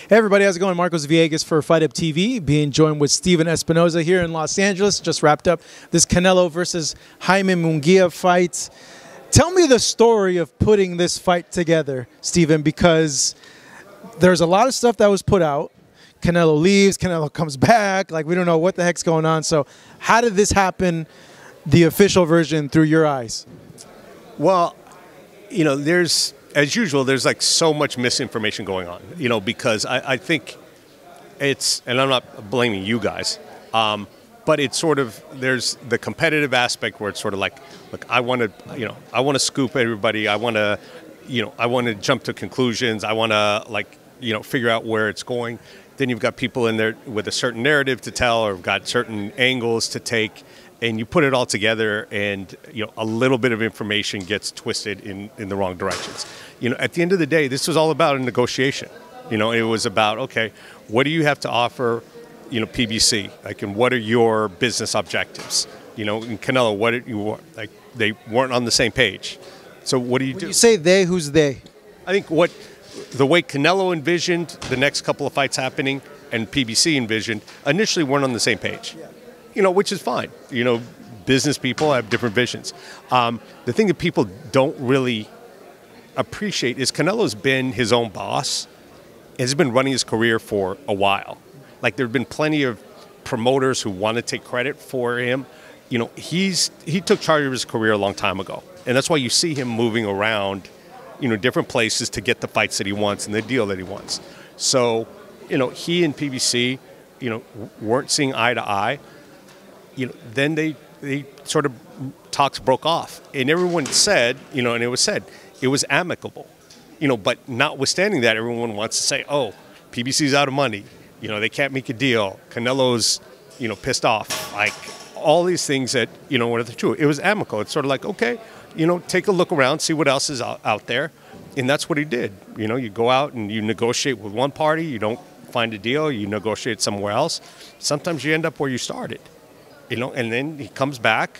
Hey everybody, how's it going? Marcos Villegas for Fight Up TV, being joined with Steven Espinoza here in Los Angeles. Just wrapped up this Canelo versus Jaime Munguia fight. Tell me the story of putting this fight together, Steven, because there's a lot of stuff that was put out. Canelo leaves, Canelo comes back, like we don't know what the heck's going on. So how did this happen, the official version, through your eyes? Well, you know, as usual, there's like so much misinformation going on, you know, because I think it's, and I'm not blaming you guys, but it's sort of, there's the competitive aspect where it's sort of like, look, I want to scoop everybody. I want to jump to conclusions. I want to figure out where it's going. Then you've got people in there with a certain narrative to tell, or got certain angles to take. And you put it all together, and a little bit of information gets twisted in the wrong directions. At the end of the day, this was all about a negotiation. It was about, okay, what do you have to offer, PBC? Like, and what are your business objectives? In Canelo, what did you like? They weren't on the same page. So what do you do? When you say they, who's they? I think the way Canelo envisioned the next couple of fights happening and PBC envisioned initially weren't on the same page. Which is fine. Business people have different visions. The thing that people don't really appreciate is Canelo's been his own boss. He's been running his career for a while. Like, there have been plenty of promoters who want to take credit for him. He took charge of his career a long time ago. And that's why you see him moving around, different places to get the fights that he wants and the deal that he wants. So, he and PBC, weren't seeing eye to eye. Then they sort of talks broke off, and everyone said, and it was said, it was amicable, but notwithstanding that, everyone wants to say, oh, PBC's out of money, they can't make a deal, Canelo's, pissed off, like all these things that, were true. It was amicable. It's sort of like, okay, take a look around, see what else is out there, and that's what he did. You go out and you negotiate with one party, you don't find a deal, you negotiate somewhere else. Sometimes you end up where you started. And then he comes back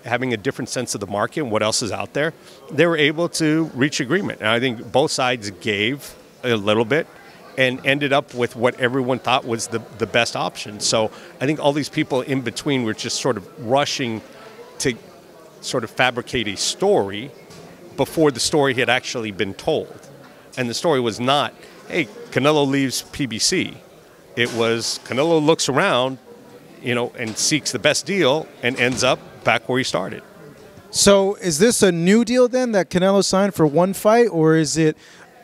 having a different sense of the market and what else is out there. They were able to reach agreement. And I think both sides gave a little bit and ended up with what everyone thought was the best option. So I think all these people in between were just sort of rushing to sort of fabricate a story before the story had actually been told. And the story was not, hey, Canelo leaves PBC. It was Canelo looks around, and seeks the best deal and ends up back where he started. So is this a new deal then that Canelo signed for one fight, or is it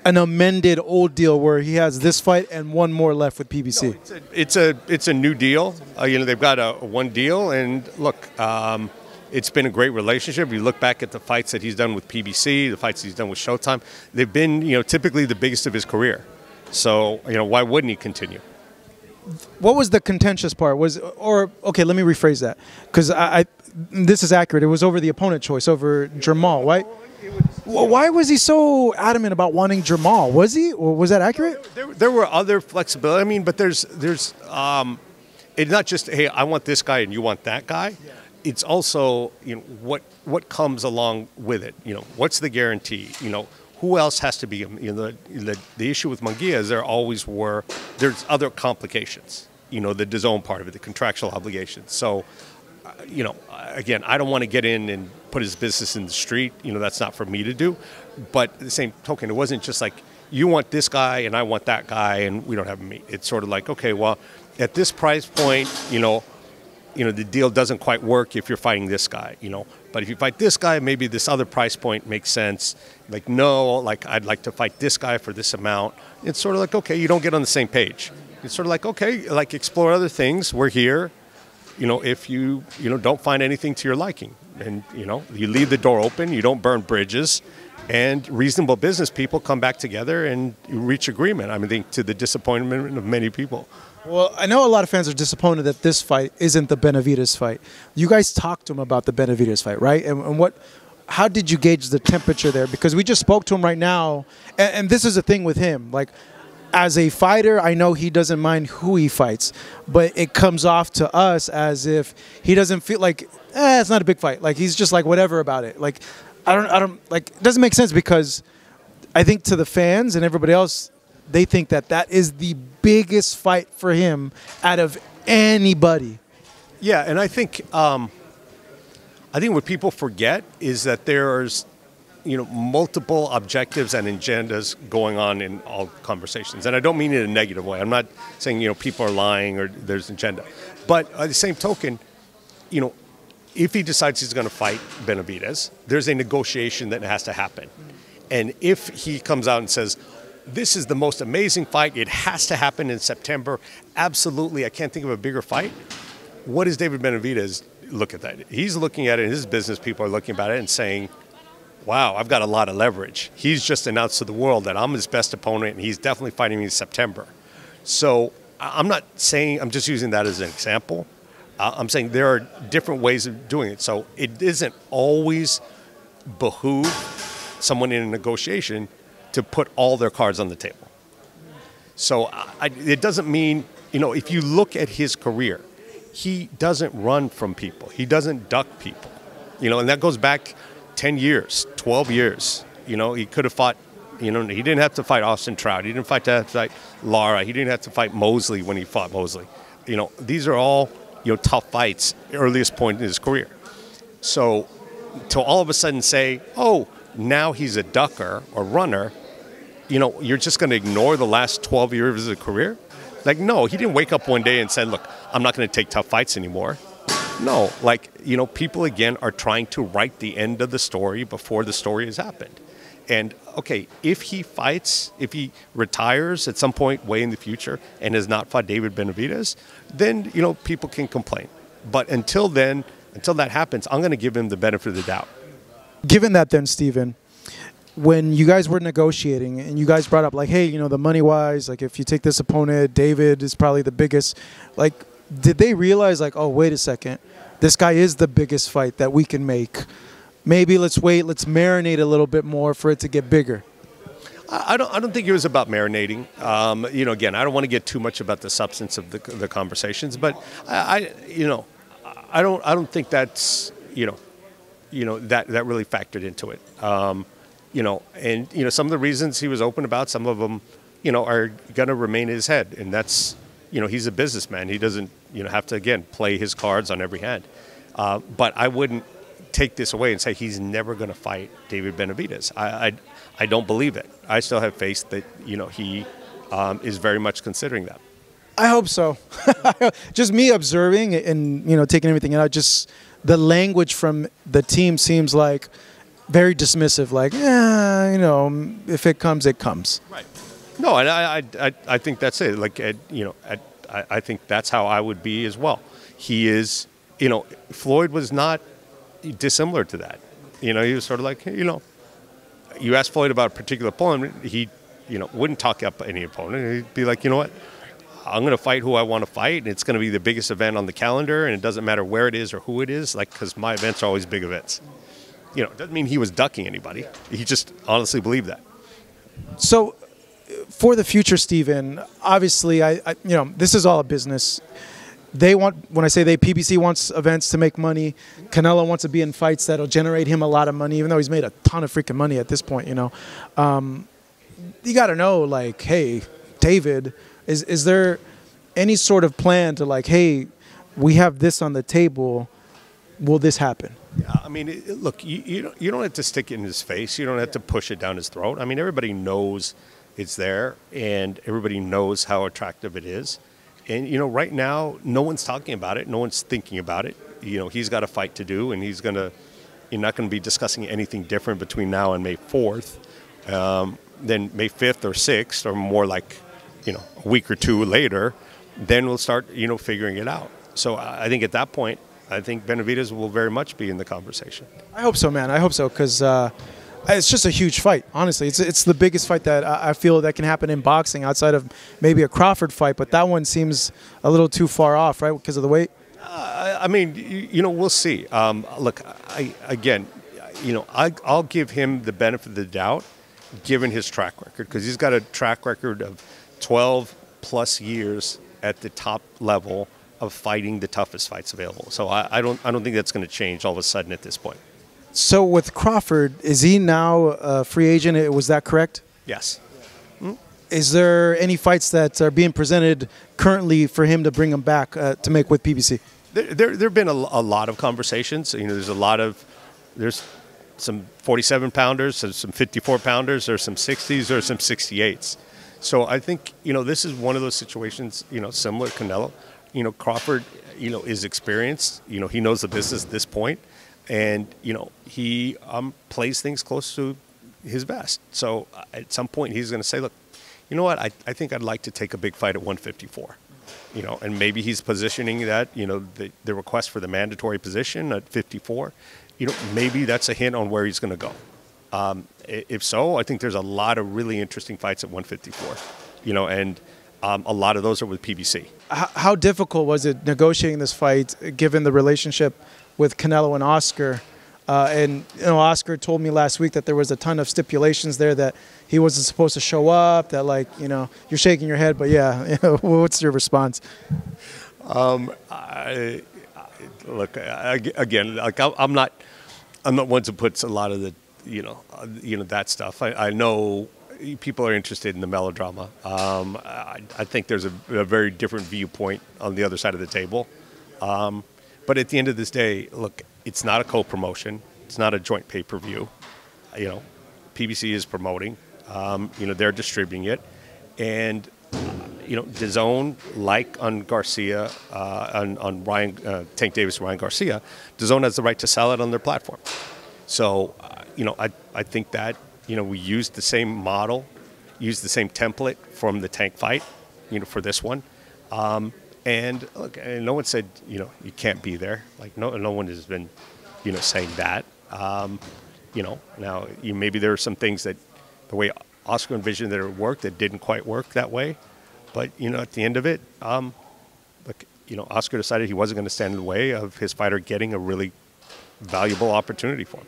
an amended old deal where he has this fight and one more left with PBC? No, it's a new deal. They've got a one deal, and look, it's been a great relationship. You look back at the fights that he's done with PBC, the fights he's done with Showtime, they've been typically the biggest of his career. So why wouldn't he continue? What was the contentious part? Okay, let me rephrase that, because this is accurate. It was over the opponent choice, over Jermall, right? Why was he so adamant about wanting Jermall? Was he, or was that accurate? There were other flexibility. I mean, but there's it's not just, hey, I want this guy and you want that guy. Yeah. It's also what comes along with it. What's the guarantee? Who else has to be, the issue with Munguia is there's other complications, the DAZN part of it, the contractual obligations. So, again, I don't want to get in and put his business in the street. That's not for me to do. But at the same token, it wasn't just like, you want this guy and I want that guy and we don't have a meet. It's sort of like, okay, well, at this price point, the deal doesn't quite work if you're fighting this guy, But if you fight this guy, maybe this other price point makes sense. Like, no, like, I'd like to fight this guy for this amount. It's sort of like, okay, you don't get on the same page. It's sort of like, okay, like, explore other things. We're here, if you, don't find anything to your liking. And, you leave the door open, you don't burn bridges, and reasonable business people come back together and you reach agreement. I think to the disappointment of many people. Well, I know a lot of fans are disappointed that this fight isn't the Benavidez fight. You guys talked to him about the Benavidez fight, right? And how did you gauge the temperature there? Because we just spoke to him right now, and this is the thing with him. Like, as a fighter, I know he doesn't mind who he fights, but it comes off to us as if he doesn't feel like, it's not a big fight. Like, he's just like whatever about it. Like, I don't like, it doesn't make sense, because I think to the fans and everybody else, they think that that is the biggest fight for him out of anybody. Yeah, and I think what people forget is that there's multiple objectives and agendas going on in all conversations, and I don't mean it in a negative way. I'm not saying people are lying or there's an agenda, but by the same token, if he decides he's going to fight Benavidez, there's a negotiation that has to happen, and if he comes out and says, "This is the most amazing fight. It has to happen in September. Absolutely, I can't think of a bigger fight." What does David Benavidez look at that? He's looking at it, and his business people are looking at it and saying, wow, I've got a lot of leverage. He's just announced to the world that I'm his best opponent, and he's definitely fighting me in September. So I'm not saying, I'm just using that as an example. I'm saying there are different ways of doing it. So it isn't always behoove someone in a negotiation to put all their cards on the table. So it doesn't mean, if you look at his career, he doesn't run from people. He doesn't duck people. And that goes back 10 years, 12 years. He could have fought, he didn't have to fight Austin Trout. He didn't have to fight Lara. He didn't have to fight Mosley when he fought Mosley. These are all, tough fights, earliest point in his career. So to all of a sudden say, oh, now he's a ducker or runner, you're just going to ignore the last 12 years of his career? Like, no, he didn't wake up one day and said, look, I'm not going to take tough fights anymore. No, people, again, are trying to write the end of the story before the story has happened. And, okay, if he retires at some point way in the future and has not fought David Benavidez, then, people can complain. But until then, until that happens, I'm going to give him the benefit of the doubt. Given that then, Steven, when you guys were negotiating and you guys brought up, hey, the money-wise, if you take this opponent, David is probably the biggest, did they realize, oh, wait a second, this guy is the biggest fight that we can make. Maybe let's wait, let's marinate a little bit more for it to get bigger. I don't think it was about marinating. Again, I don't want to get too much about the substance of the conversations, but I don't think that's that really factored into it. And some of the reasons he was open about, some of them, are going to remain in his head, and that's, he's a businessman. He doesn't, have to, again, play his cards on every hand. But I wouldn't take this away and say he's never going to fight David Benavidez. I don't believe it. I still have faith that, he is very much considering that. I hope so. Just me observing and, taking everything out, just the language from the team seems like very dismissive, if it comes, it comes. Right. No, and I think that's it. I think that's how I would be as well. He is, Floyd was not dissimilar to that. He was sort of you asked Floyd about a particular opponent, he, wouldn't talk up any opponent. He'd be like, you know what, I'm going to fight who I want to fight, and it's going to be the biggest event on the calendar, and it doesn't matter where it is or who it is, because my events are always big events. It doesn't mean he was ducking anybody. He just honestly believed that. So, for the future, Steven, obviously, I this is all a business. They want, when I say PBC wants events to make money. Canelo wants to be in fights that'll generate him a lot of money, even though he's made a ton of freaking money at this point, You got to know, hey, David, is there any sort of plan to, hey, we have this on the table, will this happen? Yeah, I mean, look, you don't have to stick it in his face. You don't have to push it down his throat. I mean, everybody knows it's there, and everybody knows how attractive it is. And, right now, no one's talking about it. No one's thinking about it. He's got a fight to do, and you're not going to be discussing anything different between now and May 4th than May 5th or 6th, or more a week or two later. Then we'll start, figuring it out. So I think at that point, I think Benavidez will very much be in the conversation. I hope so, man. I hope so, because it's just a huge fight, honestly. It's the biggest fight that I feel that can happen in boxing outside of maybe a Crawford fight, but that one seems a little too far off, right, because of the weight? We'll see. Look, I'll give him the benefit of the doubt given his track record, because he's got a track record of 12-plus years at the top level of fighting the toughest fights available. So I don't think that's going to change all of a sudden at this point. So with Crawford, is he now a free agent? Was that correct? Yes. Mm-hmm. Is there any fights that are being presented currently for him to bring him back to make with PBC? There have been a lot of conversations. There's some 47-pounders, there's some 54-pounders, there's some 60s, there's some 68s. So I think, this is one of those situations, similar to Canelo. Crawford, is experienced. He knows the business at this point. And, he plays things close to his best. So at some point he's going to say, look, you know what, I think I'd like to take a big fight at 154. And maybe he's positioning that, the request for the mandatory position at 54, maybe that's a hint on where he's going to go. If so, I think there's a lot of really interesting fights at 154, and a lot of those are with PBC. How difficult was it negotiating this fight, given the relationship with Canelo and Oscar? And Oscar told me last week that there was a ton of stipulations there, that he wasn't supposed to show up, that you're shaking your head, but yeah, what's your response? Look, again, I'm not one to put a lot of the, that stuff. I know people are interested in the melodrama. I think there's a very different viewpoint on the other side of the table. But at the end of this day, look, it's not a co-promotion. It's not a joint pay-per-view. PBC is promoting. They're distributing it. And, DAZN, like on Garcia, on Ryan, Tank Davis, Ryan Garcia, DAZN has the right to sell it on their platform. So, I think that, we used the same model, used the same template from the Tank fight, for this one. And look, no one said, you can't be there. No one has been, saying that. Now maybe there are some things that the way Oscar envisioned that it worked that didn't quite work that way. But, at the end of it, look, Oscar decided he wasn't going to stand in the way of his fighter getting a really valuable opportunity for him.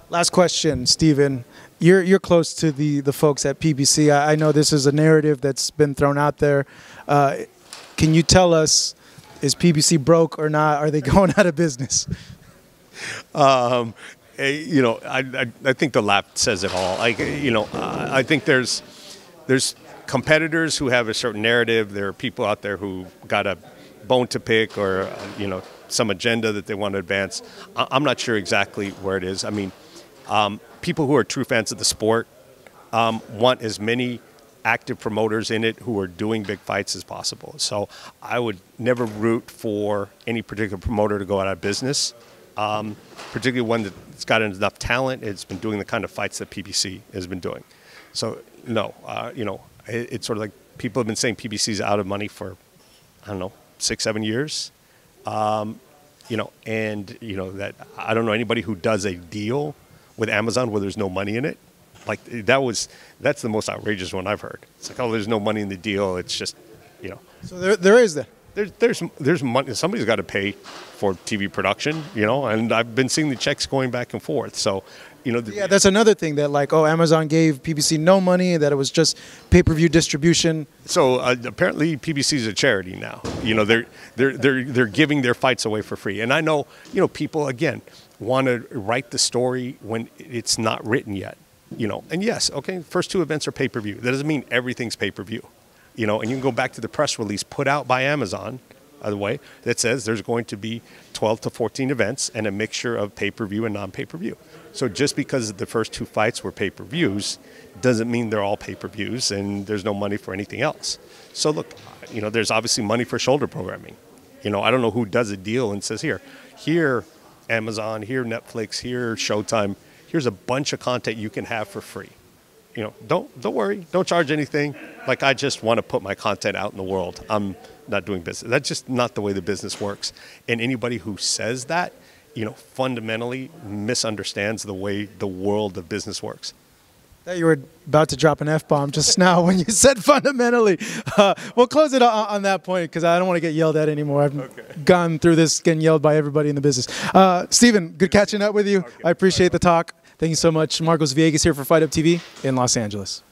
Last question, Steven. You're close to the folks at PBC. I know this is a narrative that's been thrown out there. Can you tell us, is PBC broke or not? Are they going out of business? I think the lap says it all. I think there's competitors who have a certain narrative. There are people out there who got a bone to pick or, some agenda that they want to advance. I'm not sure exactly where it is. I mean, people who are true fans of the sport want as many active promoters in it who are doing big fights as possible. So I would never root for any particular promoter to go out of business, particularly one that's got enough talent. It's been doing the kind of fights that PBC has been doing. So no, it's sort of like people have been saying PBC's out of money for, 6-7 years. That I don't know anybody who does a deal with Amazon where there's no money in it. That's the most outrageous one I've heard. It's like, oh, there's no money in the deal. It's just, So there is that. There's money. Somebody's got to pay for TV production, and I've been seeing the checks going back and forth. So, yeah, that's another thing that Amazon gave PBC no money, that it was just pay-per-view distribution. So apparently PBC is a charity now. They're giving their fights away for free. And I know, people again want to write the story when it's not written yet. And yes, okay, first two events are pay-per-view. That doesn't mean everything's pay-per-view. And you can go back to the press release put out by Amazon, by the way, that says there's going to be 12 to 14 events and a mixture of pay-per-view and non-pay-per-view. So just because the first two fights were pay-per-views doesn't mean they're all pay-per-views and there's no money for anything else. So look, there's obviously money for shoulder programming. I don't know who does a deal and says, here Amazon, here Netflix, here Showtime, here's a bunch of content you can have for free. Don't worry, don't charge anything. I just want to put my content out in the world. I'm not doing business. That's just not the way the business works. And anybody who says that, fundamentally misunderstands the way the world of business works. That you were about to drop an F-bomb just now when you said fundamentally. We'll close it on that point because I don't want to get yelled at anymore. I've gone through this getting yelled by everybody in the business. Steven, good catching up with you. I appreciate the talk. Thank you so much. Marcos Villegas here for Fight Up TV in Los Angeles.